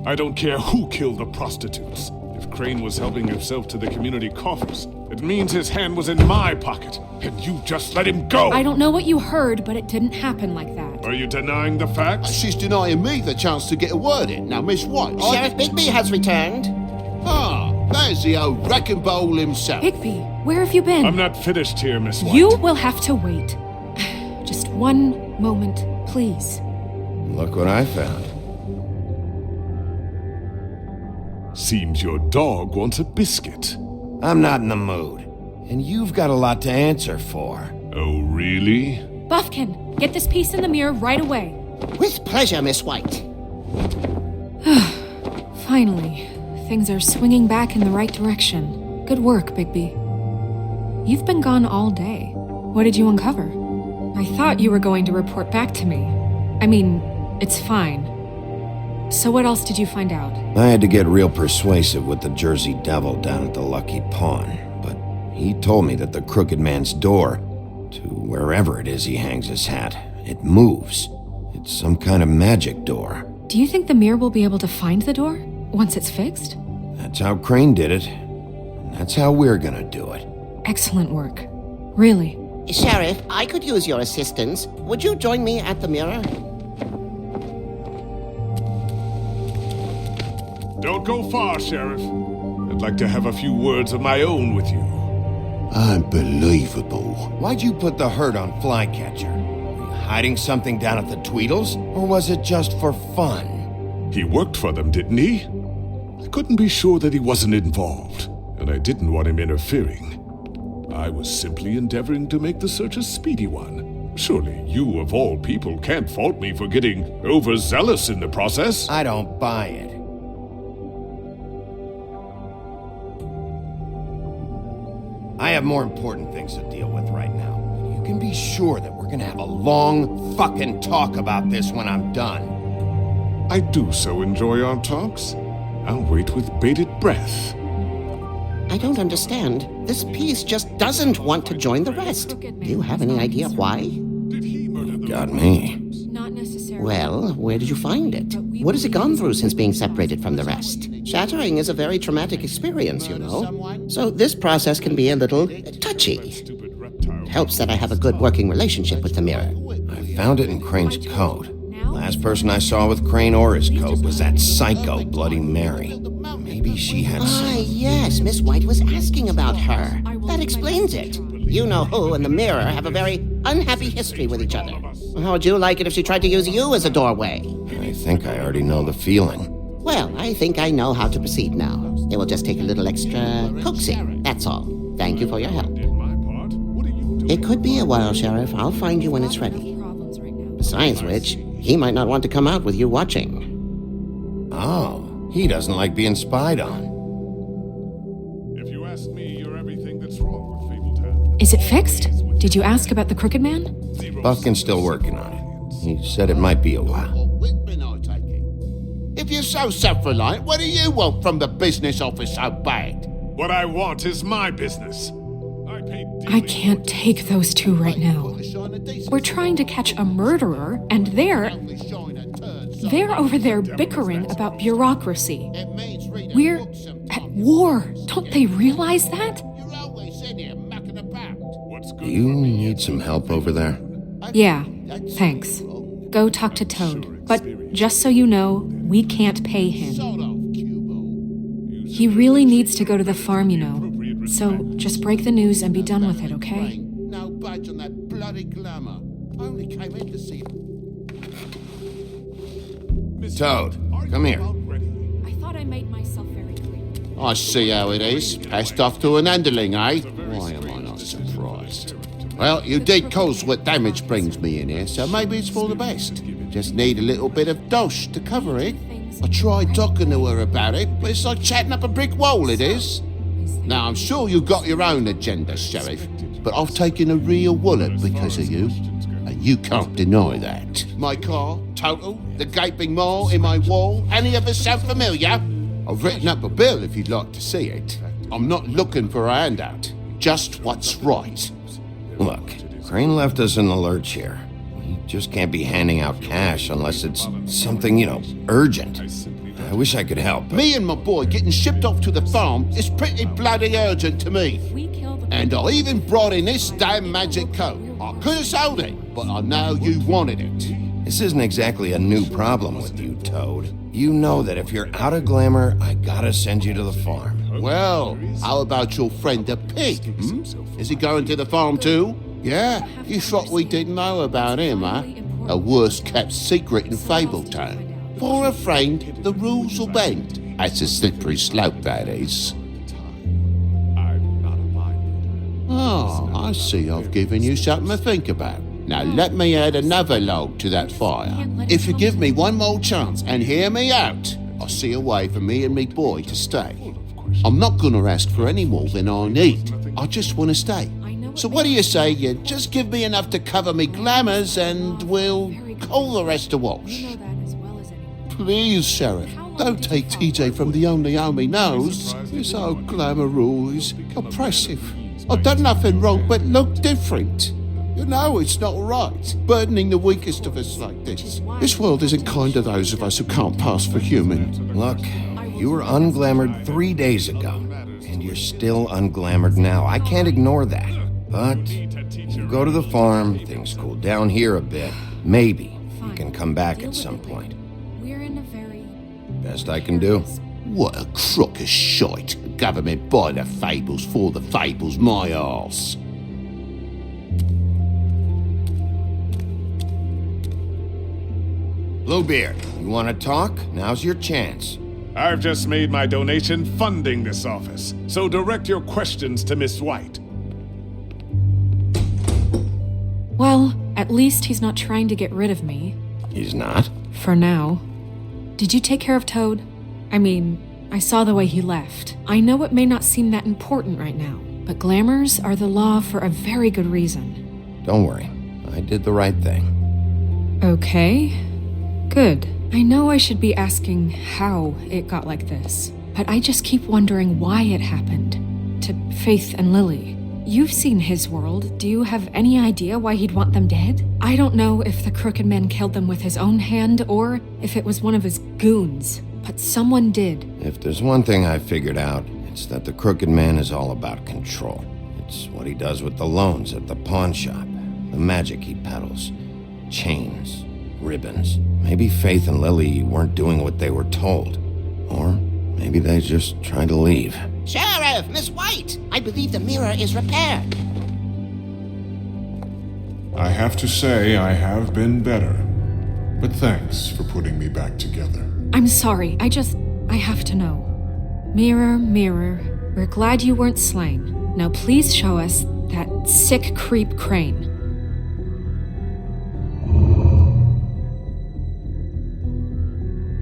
I don't care who killed the prostitutes. If Crane was helping himself to the community coffers, it means his hand was in my pocket, and you just let him go! I don't know what you heard, but it didn't happen like that. Are you denying the facts? She's denying me the chance to get a word in. Now, Miss White... Sheriff Bigby has returned. Ah, there's the old wrecking bowl himself. Bigby, where have you been? I'm not finished here, Miss White. You will have to wait. Just one moment, please. Look what I found. Seems your dog wants a biscuit. I'm not in the mood. and you've got a lot to answer for. Oh, really? Buffkin, get this piece in the mirror right away. With pleasure, Miss White. Finally, things are swinging back in the right direction. Good work, Bigby. You've been gone all day. What did you uncover? I thought you were going to report back to me. I mean, it's fine. So what else did you find out? I had to get real persuasive with the Jersey Devil down at the Lucky Pawn, but he told me that the Crooked Man's door, to wherever it is he hangs his hat, it moves. It's some kind of magic door. Do you think the mirror will be able to find the door once it's fixed? That's how Crane did it, and that's how we're gonna do it. Excellent work. Really. Sheriff, I could use your assistance. Would you join me at the mirror? Don't go far, Sheriff. I'd like to have a few words of my own with you. Unbelievable. Why'd you put the hurt on Flycatcher? Were you hiding something down at the Tweedles, or was it just for fun? He worked for them, didn't he? I couldn't be sure that he wasn't involved, and I didn't want him interfering. I was simply endeavoring to make the search a speedy one. Surely you, of all people, can't fault me for getting overzealous in the process. I don't buy it. I have more important things to deal with right now. You can be sure that we're gonna have a long fucking talk about this when I'm done. I do so enjoy our talks. I'll wait with bated breath. I don't understand. This piece just doesn't want to join the rest. Do you have any idea why? Got me. Not necessarily. Well, where did you find it? What has it gone through since being separated from the rest? Shattering is a very traumatic experience, you know. So this process can be a little touchy. It helps that I have a good working relationship with the mirror. I found it in Crane's coat. Last person I saw with Crane or his coat was that psycho Bloody Mary. Maybe she had some... Yes, Miss White was asking about her. That explains it. You know who and the mirror have a very unhappy history with each other. How would you like it if she tried to use you as a doorway? I think I already know the feeling. Well, I think I know how to proceed now. It will just take a little extra coaxing, that's all. Thank you for your help. It could be a while, Sheriff. I'll find you when it's ready. Besides which, he might not want to come out with you watching. Oh, he doesn't like being spied on. If you ask me, you're everything that's wrong with Fabletown. Is it fixed? Did you ask about the Crooked Man? Buffkin's still working on it. He said it might be a while. If you're so self-reliant, what do you want from the business office so bad? What I want is my business. I can't take those two right now. We're trying to catch a murderer, and they're over there bickering about bureaucracy. We're at war. Don't they realize that? Do you need some help over there? Yeah, thanks. Go talk to Toad. But just so you know, we can't pay him. He really needs to go to the farm, you know. So just break the news and be done with it, okay? No budge on that bloody glamour. I only came in to see... Toad, come here. I thought I made myself very clear. I see how it is. Passed off to an underling, eh? Why am I not surprised? Well, you did cause what damage brings me in here, so maybe it's for the best. Just need a little bit of dosh to cover it. I tried talking to her about it, but it's like chatting up a brick wall, it is. Now, I'm sure you've got your own agenda, Sheriff, but I've taken a real wallet because of you, and you can't deny that. My car, total, the gaping mole in my wall, any of us sound familiar? I've written up a bill if you'd like to see it. I'm not looking for a handout, just what's right. Look, Crane left us in the lurch here. We just can't be handing out cash unless it's something, urgent. I wish I could help. Me and my boy getting shipped off to the farm is pretty bloody urgent to me. And I even brought in this damn magic coat. I could have sold it, but I know you wanted it. This isn't exactly a new problem with you, Toad. You know that if you're out of glamour, I gotta send you to the farm. Well, how about your friend the pig? Is he going to the farm too? Yeah, you thought we didn't know about him, huh? A worst-kept secret in Fabletown. For a friend, the rules will bend. That's a slippery slope, that is. Oh, I see I've given you something to think about. Now let me add another log to that fire. If you give me one more chance and hear me out, I'll see a way for me and me boy to stay. I'm not gonna ask for any more than I need. I just want to stay. So what do you say you just give me enough to cover me glamours and we'll call the rest a wash? Please, Sheriff, don't take TJ from the only home he knows. He's so glamorous, oppressive. I've done nothing wrong but look different. You know it's not right, burdening the weakest of us like this. This world isn't kind to those of us who can't pass for human. Look, you were unglamoured 3 days ago, and you're still unglamoured now. I can't ignore that. But you go to the farm, things cool down here a bit. Maybe you can come back at some point. Best I can do. What a crock of shite. Government by the Fables for the Fables, my arse. Bluebeard, you want to talk? Now's your chance. I've just made my donation funding this office, so direct your questions to Miss White. Well, at least he's not trying to get rid of me. He's not? For now. Did you take care of Toad? I mean, I saw the way he left. I know it may not seem that important right now, but glamours are the law for a very good reason. Don't worry. I did the right thing. Okay. Good. I know I should be asking how it got like this, but I just keep wondering why it happened. To Faith and Lily. You've seen his world. Do you have any idea why he'd want them dead? I don't know if the Crooked Man killed them with his own hand or if it was one of his goons, but someone did. If there's one thing I figured out, it's that the Crooked Man is all about control. It's what he does with the loans at the pawn shop, the magic he peddles, chains, ribbons. Maybe Faith and Lily weren't doing what they were told. Or maybe they just tried to leave. Sheriff, Miss White, I believe the mirror is repaired. I have to say I have been better, but thanks for putting me back together. I'm sorry, I have to know. Mirror, mirror, we're glad you weren't slain. Now please show us that sick creep Crane.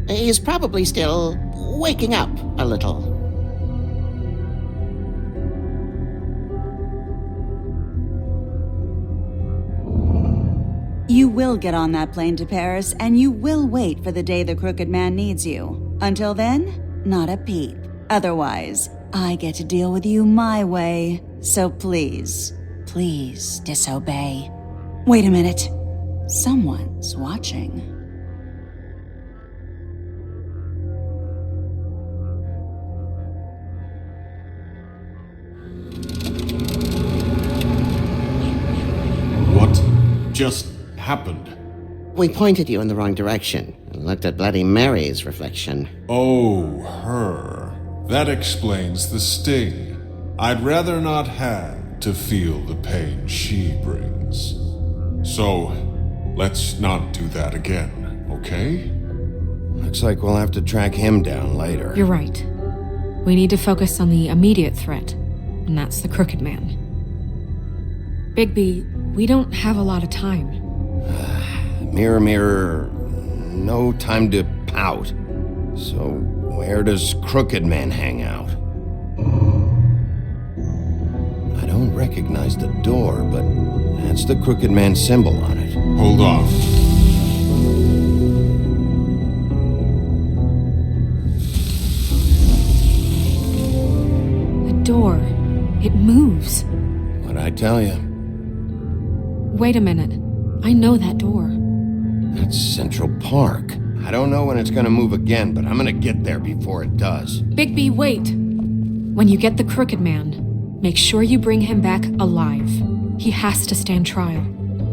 He's probably still waking up a little. You will get on that plane to Paris, and you will wait for the day the Crooked Man needs you. Until then, not a peep. Otherwise, I get to deal with you my way. So please, please disobey. Wait a minute. Someone's watching. What just happened? We pointed you in the wrong direction and looked at Bloody Mary's reflection. Oh, her. That explains the sting. I'd rather not have to feel the pain she brings. So, let's not do that again, okay? Looks like we'll have to track him down later. You're right. We need to focus on the immediate threat, and that's the Crooked Man. Bigby, we don't have a lot of time. Mirror, mirror, no time to pout. So, where does Crooked Man hang out? I don't recognize the door, but that's the Crooked Man symbol on it. Hold on. The door. It moves. What'd I tell you? Wait a minute. I know that door. That's Central Park. I don't know when it's gonna move again, but I'm gonna get there before it does. Bigby, wait! When you get the Crooked Man, make sure you bring him back alive. He has to stand trial.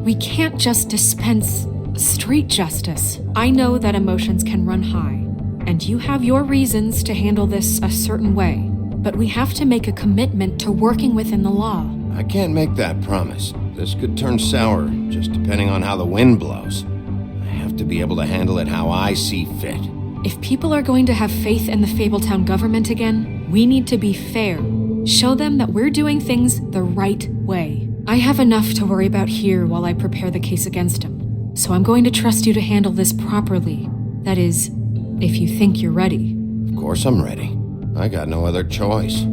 We can't just dispense street justice. I know that emotions can run high, and you have your reasons to handle this a certain way, but we have to make a commitment to working within the law. I can't make that promise. This could turn sour, just depending on how the wind blows. I have to be able to handle it how I see fit. If people are going to have faith in the Fabletown government again, we need to be fair. Show them that we're doing things the right way. I have enough to worry about here while I prepare the case against him. So I'm going to trust you to handle this properly. That is, if you think you're ready. Of course I'm ready. I got no other choice.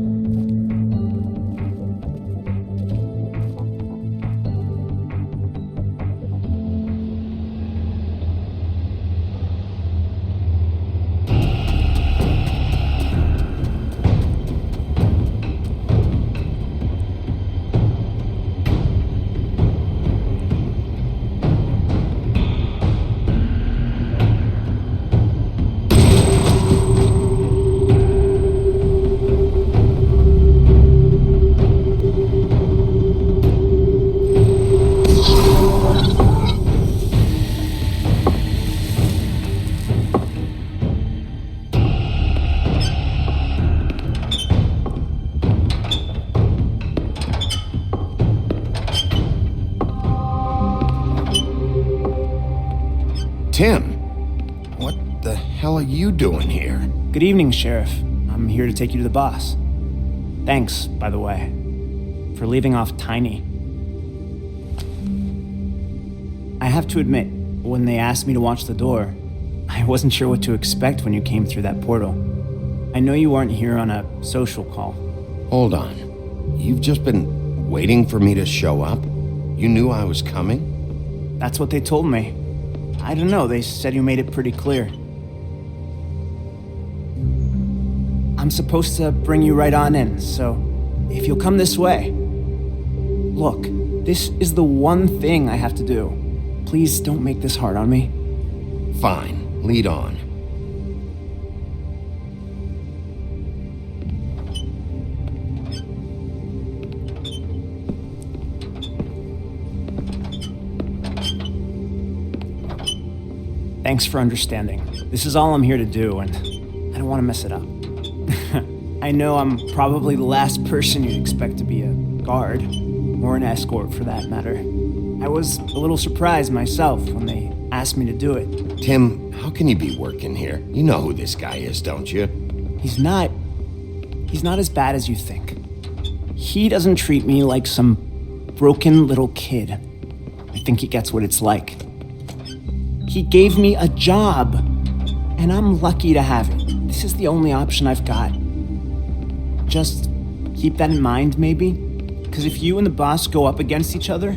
Tim, what the hell are you doing here? Good evening, Sheriff. I'm here to take you to the boss. Thanks, by the way, for leaving off Tiny. I have to admit, when they asked me to watch the door, I wasn't sure what to expect when you came through that portal. I know you weren't here on a social call. Hold on. You've just been waiting for me to show up? You knew I was coming? That's what they told me. I don't know, they said you made it pretty clear. I'm supposed to bring you right on in, so if you'll come this way. Look, this is the one thing I have to do. Please don't make this hard on me. Fine, lead on. Thanks for understanding. This is all I'm here to do, and I don't want to mess it up. I know I'm probably the last person you'd expect to be a guard, or an escort for that matter. I was a little surprised myself when they asked me to do it. Tim, how can you be working here? You know who this guy is, don't you? He's not as bad as you think. He doesn't treat me like some broken little kid. I think he gets what it's like. He gave me a job, and I'm lucky to have it. This is the only option I've got. Just keep that in mind, maybe? Because if you and the boss go up against each other,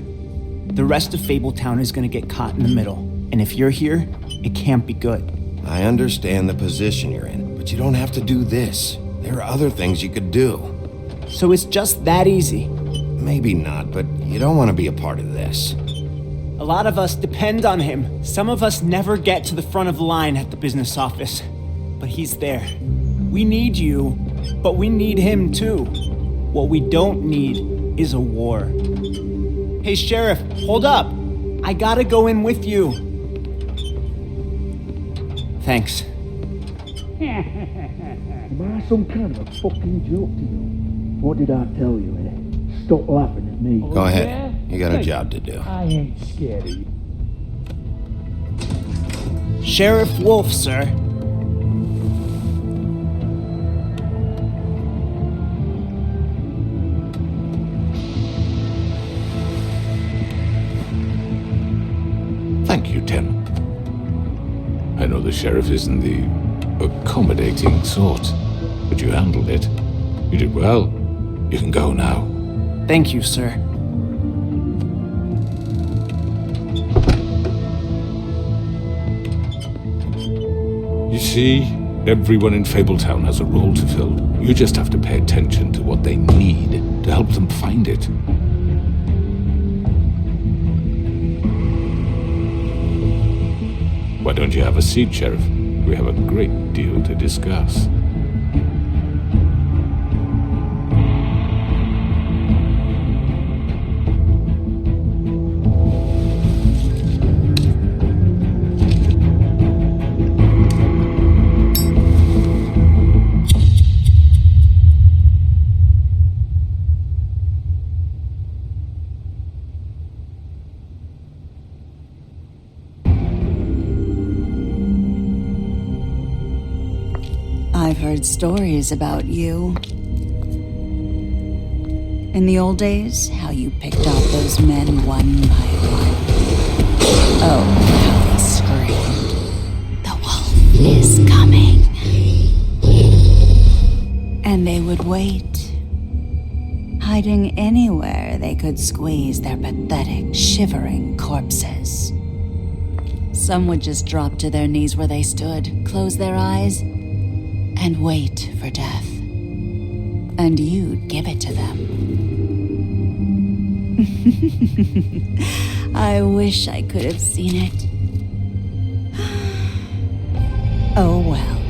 the rest of Fabletown is going to get caught in the middle. And if you're here, it can't be good. I understand the position you're in, but you don't have to do this. There are other things you could do. So it's just that easy? Maybe not, but you don't want to be a part of this. A lot of us depend on him. Some of us never get to the front of the line at the business office. But he's there. We need you, but we need him too. What we don't need is a war. Hey, Sheriff, hold up. I gotta go in with you. Thanks. Am I some kind of a fucking joke to you? What did I tell you, eh? Stop laughing at me. Go ahead. You got a job to do. I ain't scared of you. Sheriff Wolf, sir. Thank you, Tim. I know the sheriff isn't the accommodating sort, but you handled it. You did well. You can go now. Thank you, sir. You see, everyone in Fabletown has a role to fill. You just have to pay attention to what they need to help them find it. Why don't you have a seat, Sheriff? We have a great deal to discuss. I've heard stories about you. In the old days, how you picked off those men one by one. Oh, how they screamed. The wolf is coming. And they would wait, hiding anywhere they could squeeze their pathetic, shivering corpses. Some would just drop to their knees where they stood, close their eyes, and wait for death. And you'd give it to them. I wish I could have seen it. Oh well.